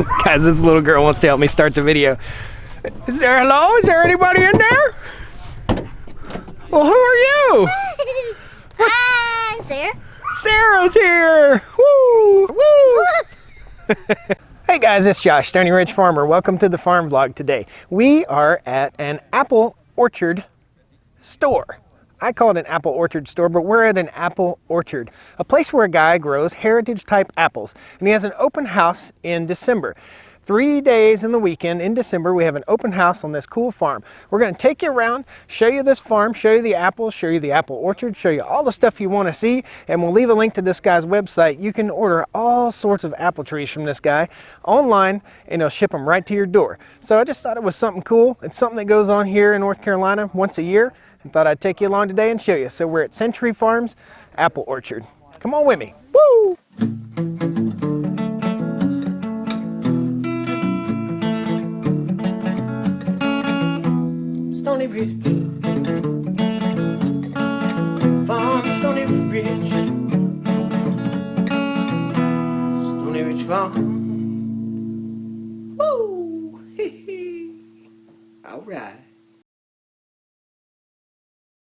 Guys, this little girl wants to help me start the video. Is there anybody in there? Well, who are you? Hi, I'm Sarah. Sarah's here. Woo! Woo! Hey guys, it's Josh, Stoney Ridge Farmer. Welcome to the farm vlog today. We are at an apple orchard store. I call it an apple orchard store, but we're at an apple orchard, a place where a guy grows heritage type apples. And he has an open house in December. 3 days in the weekend in December, we have an open house on this cool farm. We're gonna take you around, show you this farm, show you the apples, show you the apple orchard, show you all the stuff you wanna see, and we'll leave a link to this guy's website. You can order all sorts of apple trees from this guy online, and he'll ship them right to your door. So I just thought it was something cool. It's something that goes on here in North Carolina once a year, and thought I'd take you along today and show you. So we're at Century Farms Apple Orchard. Come on with me. Woo! Stoney Ridge Farm, Stoney Ridge, Stoney Ridge Farm. Woo! All right.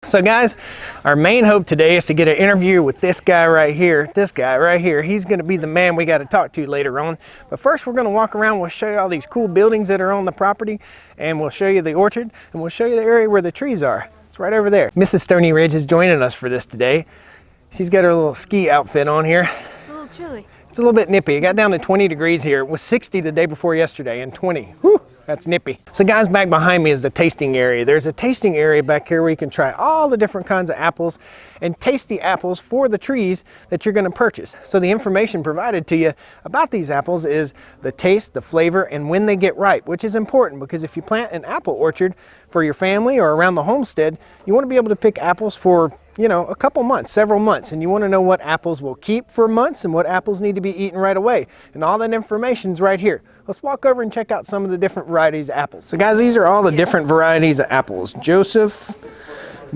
So guys, our main hope today is to get an interview with this guy right here. This guy right here. He's going to be the man we got to talk to later on. But first we're going to walk around. We'll show you all these cool buildings that are on the property, and we'll show you the orchard, and we'll show you the area where the trees are. It's right over there. Mrs. Stoney Ridge is joining us for this today. She's got her little ski outfit on here. It's a little chilly. It's a little bit nippy. It got down to 20 degrees here. It was 60 the day before yesterday, and 20. Whew. That's nippy. So guys, back behind me is the tasting area. There's a tasting area back here where you can try all the different kinds of apples and taste the apples for the trees that you're gonna purchase. So the information provided to you about these apples is the taste, the flavor, and when they get ripe, which is important because if you plant an apple orchard for your family or around the homestead, you wanna be able to pick apples for, you know, a couple months, several months, and you want to know what apples will keep for months and what apples need to be eaten right away. And all that information's right here. Let's walk over and check out some of the different varieties of apples. So guys, these are all the different varieties of apples. Joseph,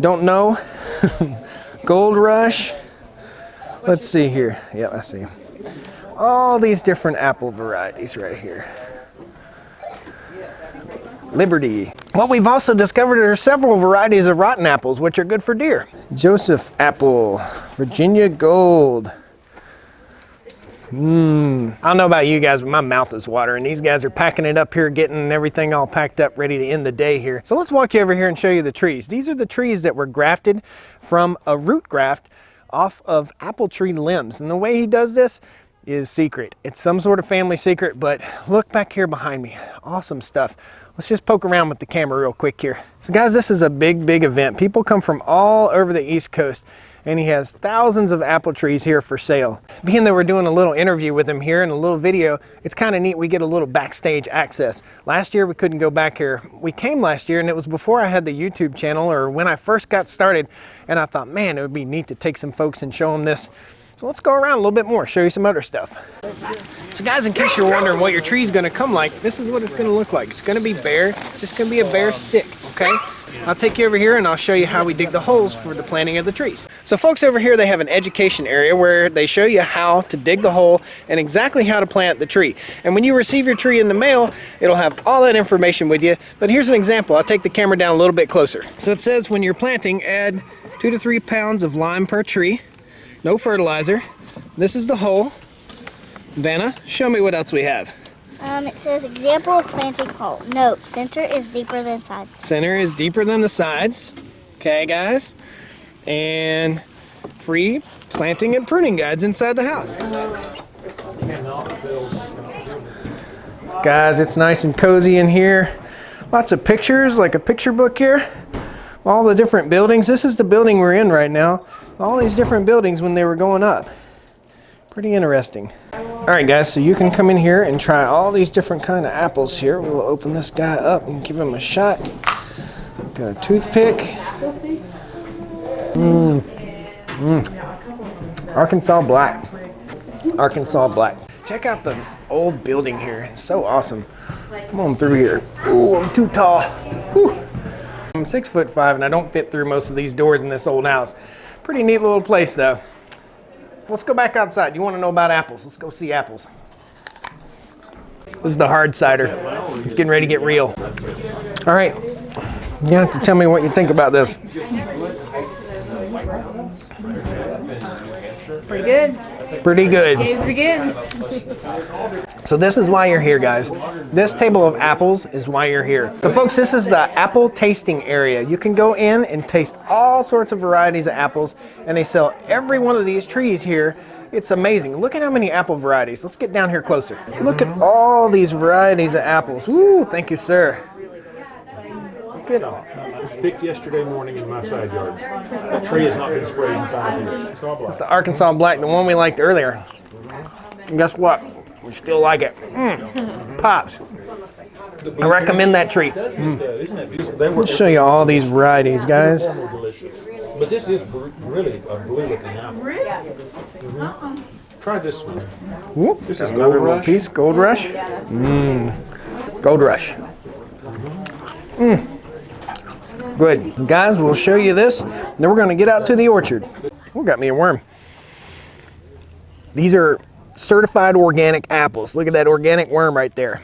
don't know, Gold Rush. Let's see here. Yeah, I see. All these different apple varieties right here. Liberty. What we've also discovered are several varieties of rotten apples, which are good for deer. Joseph apple, Virginia Gold. I don't know about you guys, but my mouth is watering. These guys are packing it up here, getting everything all packed up, ready to end the day here. So let's walk you over here and show you the trees. These are the trees that were grafted from a root graft off of apple tree limbs. And the way he does this is secret. It's some sort of family secret, but look back here behind me. Awesome stuff. Let's just poke around with the camera real quick here. So guys, this is a big event. People come from all over the East Coast, and he has thousands of apple trees here for sale. Being that we're doing a little interview with him here and a little video, it's kind of neat. We get a little backstage access. Last year we couldn't go back here. We came last year and it was before I had the YouTube channel or when I first got started, and I thought, man, it would be neat to take some folks and show them this. So let's go around a little bit more, show you some other stuff. So guys, in case you're wondering what your tree's gonna come like, this is what it's gonna look like. It's gonna be bare, it's just gonna be a bare stick, okay? I'll take you over here and I'll show you how we dig the holes for the planting of the trees. So folks over here, they have an education area where they show you how to dig the hole and exactly how to plant the tree. And when you receive your tree in the mail, it'll have all that information with you. But here's an example. I'll take the camera down a little bit closer. So it says when you're planting, add 2 to 3 pounds of lime per tree. No fertilizer. This is the hole. Vanna, show me what else we have. It says example of planting hole. Note, center is deeper than sides. Center is deeper than the sides. Okay, guys. And free planting and pruning guides inside the house. So guys, it's nice and cozy in here. Lots of pictures, like a picture book here. All the different buildings. This is the building we're in right now. All these different buildings when they were going up. Pretty interesting. All right guys, so you can come in here and try all these different kind of apples here. We'll open this guy up and give him a shot. Got a toothpick. Arkansas black. Arkansas black. Check out the old building here. It's so awesome. Come on through here. Ooh, I'm too tall. Whew. I'm 6'5" and I don't fit through most of these doors in this old house. Pretty neat little place though. Let's go back outside. You want to know about apples? Let's go see apples. This is the hard cider. It's getting ready to get real. All right, you have to tell me what you think about this. Pretty good. Pretty good. Games begin. So this is why you're here, guys. This table of apples is why you're here. So folks, this is the apple tasting area. You can go in and taste all sorts of varieties of apples, and they sell every one of these trees here. It's amazing. Look at how many apple varieties. Let's get down here closer. Look at all these varieties of apples. Woo, thank you, sir. Look at all. Picked yesterday morning in my side yard. That tree has not been sprayed in 5 years. It's the Arkansas Black, the one we liked earlier. And guess what? We still like it. Pops. I recommend that tree. Isn't that beautiful? Let's show you all these varieties, guys. But this is really a blue looking apple. Try this one. Whoop, This is another Gold little Rush. piece. Gold Rush. Gold Rush. Good. Guys, we'll show you this. Then we're going to get out to the orchard. Oh, got me a worm. These are certified organic apples. Look at that organic worm right there.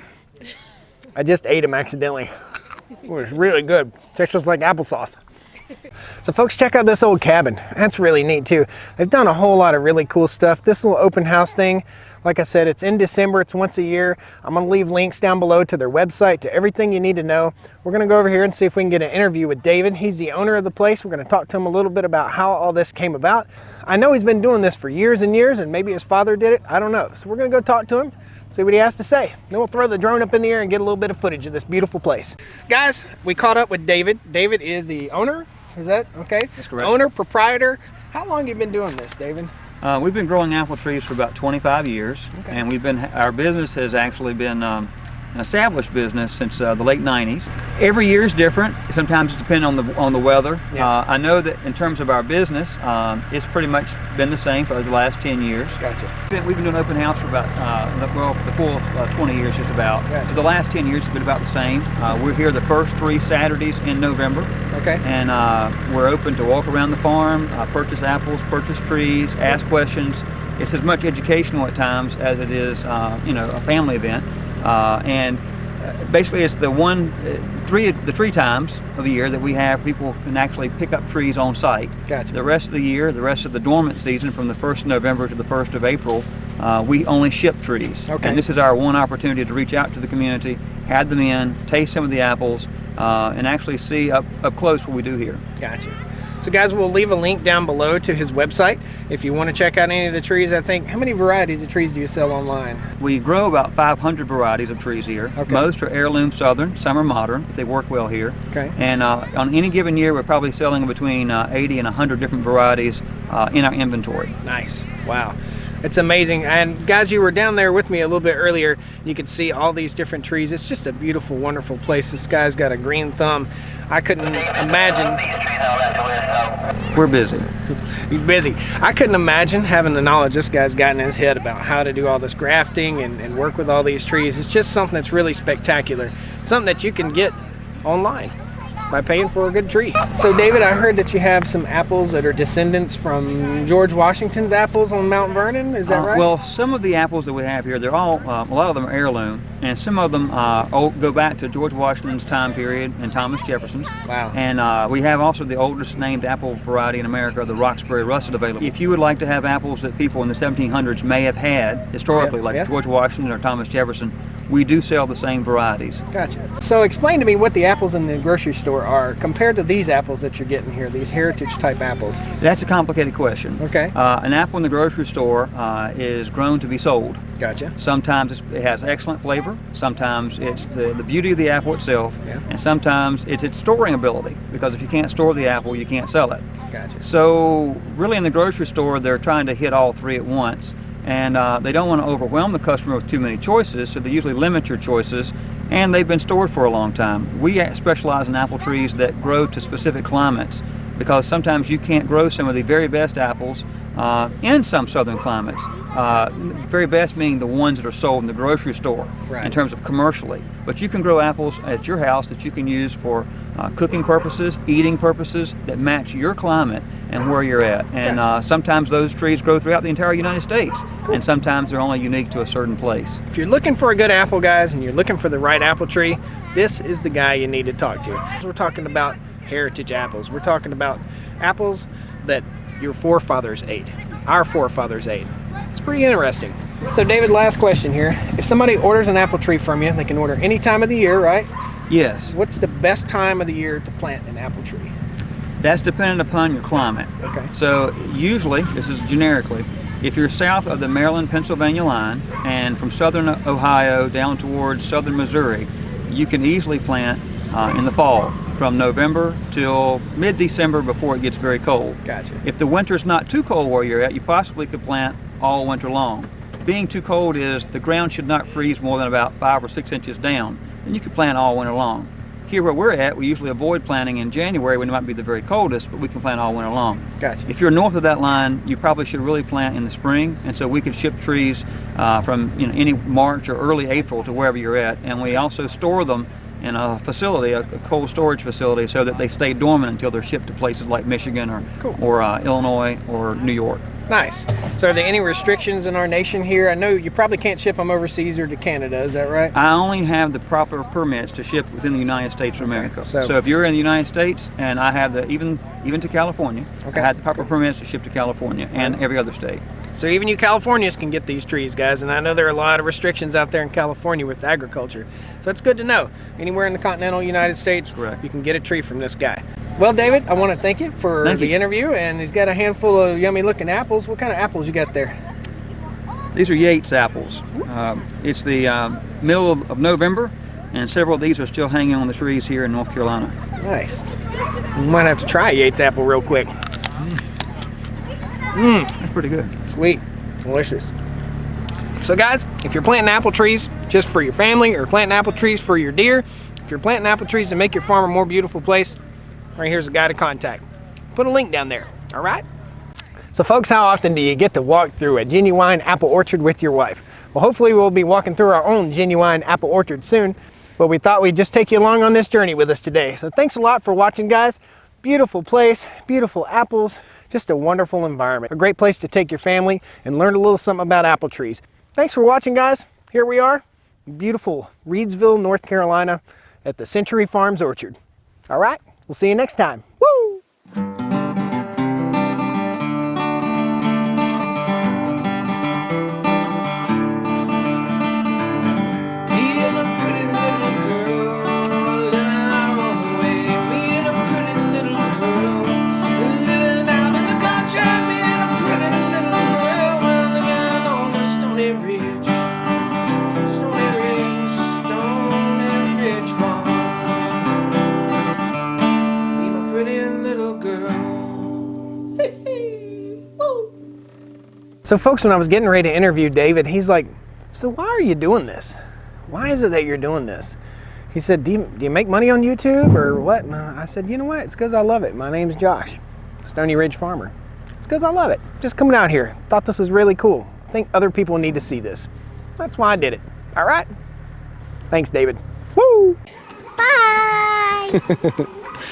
I just ate them accidentally. It was really good. Tastes just like applesauce. So folks, check out this old cabin. That's really neat too. They've done a whole lot of really cool stuff. This little open house thing, like I said, it's in December. It's once a year. I'm going to leave links down below to their website, to everything you need to know. We're going to go over here and see if we can get an interview with David. He's the owner of the place. We're going to talk to him a little bit about how all this came about. I know he's been doing this for years and years, and maybe his father did it. I don't know. So we're going to go talk to him, see what he has to say. Then we'll throw the drone up in the air and get a little bit of footage of this beautiful place. Guys, we caught up with David. David is the owner. Is that okay? That's correct. Owner, proprietor. How long have you been doing this, David? We've been growing apple trees for about 25 years, and our business has actually been an established business since the late 90s. Every year is different. Sometimes it's depending on the weather. Yeah. I know that in terms of our business, it's pretty much been the same for the last 10 years. Gotcha. We've been doing open house for about, for the full 20 years just about. Gotcha. So the last 10 years have been about the same. We're here the first 3 Saturdays in November. Okay. And we're open to walk around the farm, purchase apples, purchase trees, ask questions. It's as much educational at times as it is, a family event. Basically, it's the 3 times of the year that we have people can actually pick up trees on site. Gotcha. The rest of the year, the rest of the dormant season, from the 1st of November to the 1st of April, we only ship trees. Okay. And this is our one opportunity to reach out to the community, have them in, taste some of the apples, and actually see up close what we do here. Gotcha. So guys, we'll leave a link down below to his website if you want to check out any of the trees. I think, how many varieties of trees do you sell online? We grow about 500 varieties of trees here. Okay. Most are heirloom southern, some are modern, but they work well here. Okay. And on any given year, we're probably selling between 80 and 100 different varieties in our inventory. Nice. Wow. It's amazing. And guys, you were down there with me a little bit earlier. You could see all these different trees. It's just a beautiful, wonderful place. This guy's got a green thumb. I couldn't imagine. We're busy. He's busy. I couldn't imagine having the knowledge this guy's got in his head about how to do all this grafting and work with all these trees. It's just something that's really spectacular. Something that you can get online by paying for a good tree. So David, I heard that you have some apples that are descendants from George Washington's apples on Mount Vernon. Is that right? Well, some of the apples that we have here, they're all, a lot of them are heirloom, and some of them go back to George Washington's time period and Thomas Jefferson's. Wow. And we have also the oldest named apple variety in America, the Roxbury Russet, available. If you would like to have apples that people in the 1700s may have had historically, like George Washington or Thomas Jefferson, we do sell the same varieties. Gotcha. So explain to me what the apples in the grocery store are compared to these apples that you're getting here, these heritage type apples. That's a complicated question. Okay. An apple in the grocery store is grown to be sold. Gotcha. Sometimes it has excellent flavor, sometimes it's the beauty of the apple itself, and sometimes it's its storing ability, because if you can't store the apple, you can't sell it. Gotcha. So really in the grocery store, they're trying to hit all 3 at once. And they don't want to overwhelm the customer with too many choices, so they usually limit your choices, and they've been stored for a long time. We specialize in apple trees that grow to specific climates, because sometimes you can't grow some of the very best apples in some southern climates. Very best meaning the ones that are sold in the grocery store in terms of commercially. But you can grow apples at your house that you can use for cooking purposes, eating purposes that match your climate and where you're at. And sometimes those trees grow throughout the entire United States, and sometimes they're only unique to a certain place. If you're looking for a good apple, guys, and you're looking for the right apple tree, this is the guy you need to talk to. We're talking about heritage apples. We're talking about apples that your forefathers ate, our forefathers ate. It's pretty interesting. So David, last question here. If somebody orders an apple tree from you, they can order any time of the year, right? Yes. What's the best time of the year to plant an apple tree? That's dependent upon your climate. Okay. So usually, this is generically, if you're south of the Maryland-Pennsylvania line and from southern Ohio down towards southern Missouri, you can easily plant in the fall from November till mid-December before it gets very cold. Gotcha. If the winter's not too cold where you're at, you possibly could plant all winter long. Being too cold is the ground should not freeze more than about 5 or 6 inches down. Then you can plant all winter long. Here where we're at, we usually avoid planting in January when it might be the very coldest, but we can plant all winter long. Gotcha. If you're north of that line, you probably should really plant in the spring, and so we could ship trees from any March or early April to wherever you're at, and we also store them in a facility, a cold storage facility, so that they stay dormant until they're shipped to places like Michigan or Illinois or New York. Nice. So are there any restrictions in our nation here? I know you probably can't ship them overseas or to Canada, is that right? I only have the proper permits to ship within the United States of America. So if you're in the United States, and I have even to California, I have the proper permits to ship to California and every other state. So even you Californians can get these trees, guys, and I know there are a lot of restrictions out there in California with agriculture. So it's good to know. Anywhere in the continental United States, you can get a tree from this guy. Well, David, I want to thank you for the interview, and he's got a handful of yummy looking apples. What kind of apples you got there? These are Yates apples. It's the middle of November, and several of these are still hanging on the trees here in North Carolina. Nice. We might have to try a Yates apple real quick. That's pretty good. Sweet. Delicious. So guys, if you're planting apple trees just for your family, or planting apple trees for your deer, if you're planting apple trees to make your farm a more beautiful place, right here's a guy to contact. Put a link down there, all right? So folks, how often do you get to walk through a genuine apple orchard with your wife? Well, hopefully we'll be walking through our own genuine apple orchard soon, but we thought we'd just take you along on this journey with us today. So thanks a lot for watching, guys. Beautiful place, beautiful apples, just a wonderful environment. A great place to take your family and learn a little something about apple trees. Thanks for watching, guys. Here we are, beautiful Reedsville, North Carolina, at the Century Farms Orchard. All right, we'll see you next time. Woo! So folks, when I was getting ready to interview David, he's like, so why are you doing this? Why is it that you're doing this? He said, do you make money on YouTube or what? And I said, you know what? It's because I love it. My name's Josh, Stoney Ridge Farmer. It's because I love it. Just coming out here. Thought this was really cool. I think other people need to see this. That's why I did it. All right? Thanks, David. Woo! Bye!